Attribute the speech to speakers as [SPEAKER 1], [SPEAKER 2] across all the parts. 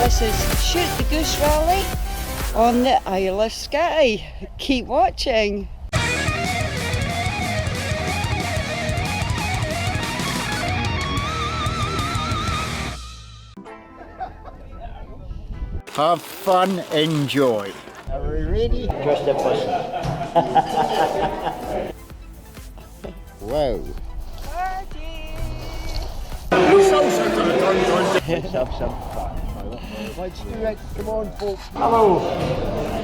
[SPEAKER 1] This is Shoot the Goose Rally on the Isle of Skye. Keep watching.
[SPEAKER 2] Have fun, enjoy. Are we ready?
[SPEAKER 3] Just a person.
[SPEAKER 2] Wow.
[SPEAKER 3] Let's have some fun. Let's do it. Come on, folks. Hello.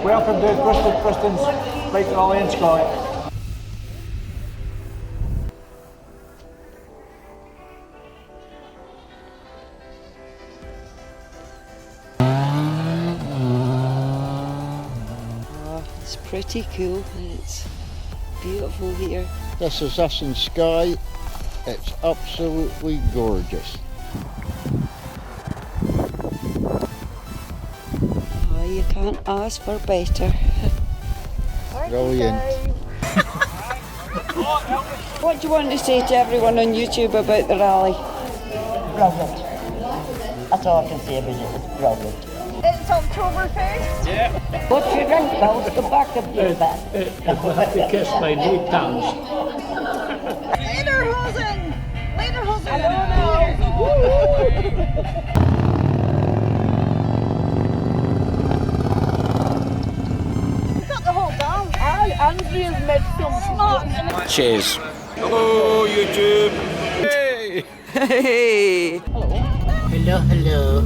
[SPEAKER 3] Welcome to Preston's Bike Rally in Skye.
[SPEAKER 1] It's pretty cool and it's beautiful here.
[SPEAKER 2] This is us in Skye. It's absolutely gorgeous.
[SPEAKER 1] Oh, you can't ask for better.
[SPEAKER 2] Brilliant.
[SPEAKER 1] What do you want to say to everyone on YouTube about the rally?
[SPEAKER 4] Brilliant. That's all I can say about it. It's brilliant.
[SPEAKER 5] It's Oktoberfest.
[SPEAKER 4] Yeah. What's your drink, pals? Go back up your bed.
[SPEAKER 3] I'll have to kiss my knee pants.
[SPEAKER 5] Lederhosen. Lederhosen. Got the whole down.
[SPEAKER 4] Andrea's made some
[SPEAKER 5] Smart.
[SPEAKER 6] Cheers. Hello, YouTube. Hey.
[SPEAKER 1] Hey!
[SPEAKER 4] Hello, hello.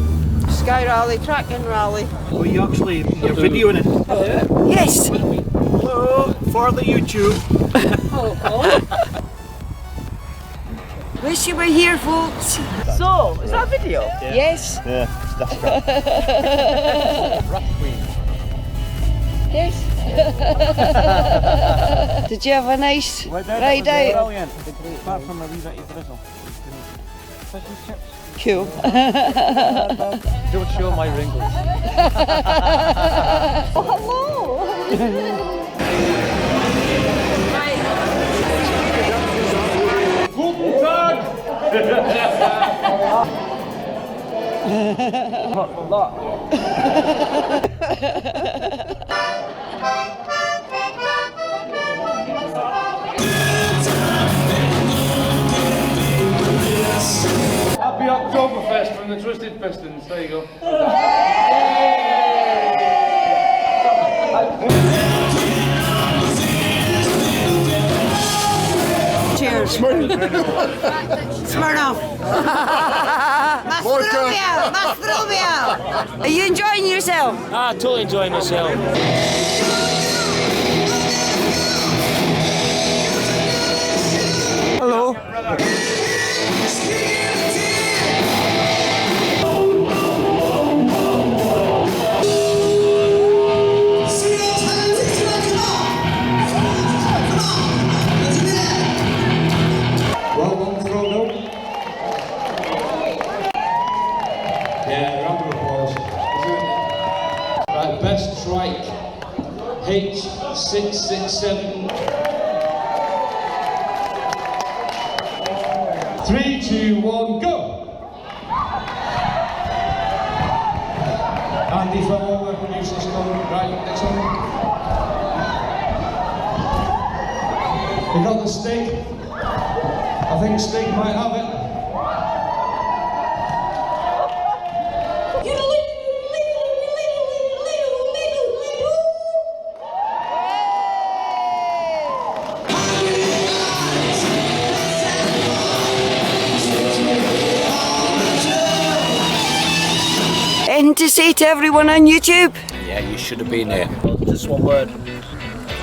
[SPEAKER 1] Skye Rally, Tracking Rally.
[SPEAKER 3] Oh, you're videoing it?
[SPEAKER 1] Yes!
[SPEAKER 3] Hello, for the YouTube.
[SPEAKER 1] Wish you were here, folks.
[SPEAKER 4] So, is that a video?
[SPEAKER 1] Yes.
[SPEAKER 3] Yeah, that's right.
[SPEAKER 1] Yes. Did you have a nice ride out?
[SPEAKER 3] Brilliant. Apart from a wee bit of drizzle. Fish and chips.
[SPEAKER 1] Cool.
[SPEAKER 3] Don't show my wrinkles.
[SPEAKER 5] Oh,
[SPEAKER 7] Happy Oktoberfest from the Twisted Pistons. There you go.
[SPEAKER 1] Cheers. Smirnoff. Mastrubia. Are you enjoying yourself?
[SPEAKER 6] Ah, totally enjoying myself.
[SPEAKER 1] Hello.
[SPEAKER 7] Well done, Frodo. Yeah, round of applause. Right, best trike. H667. 3, 2, 1, go! Andy from all the producers come. Right, next one. We got the stick. I think Skye might have it.
[SPEAKER 1] Anything to say to everyone on YouTube?
[SPEAKER 6] Yeah, you should have been there.
[SPEAKER 3] Just one word.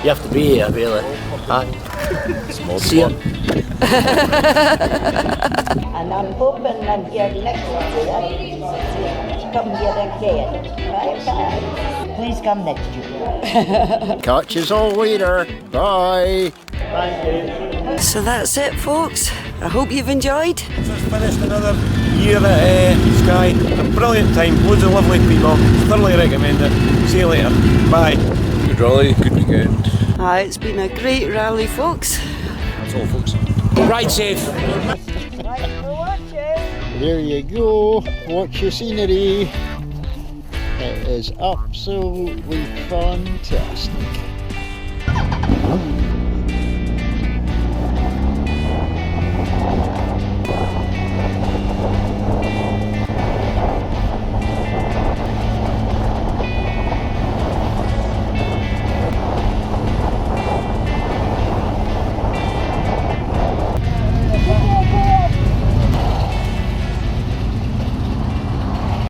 [SPEAKER 3] You have to be here, really. Huh? See you.
[SPEAKER 4] And I'm hoping I'm here next year to come here again. Right? Please come next year.
[SPEAKER 2] Catch us all later. Bye.
[SPEAKER 1] So that's it, folks. I hope you've enjoyed.
[SPEAKER 3] Just finished another year at Skye. A brilliant time, loads of lovely people. Thoroughly recommend it. See you later. Bye.
[SPEAKER 6] Good rally, good weekend.
[SPEAKER 1] It's been a great rally, folks.
[SPEAKER 6] That's all, folks. Ride safe.
[SPEAKER 2] There you go. Watch your scenery. It is absolutely fantastic.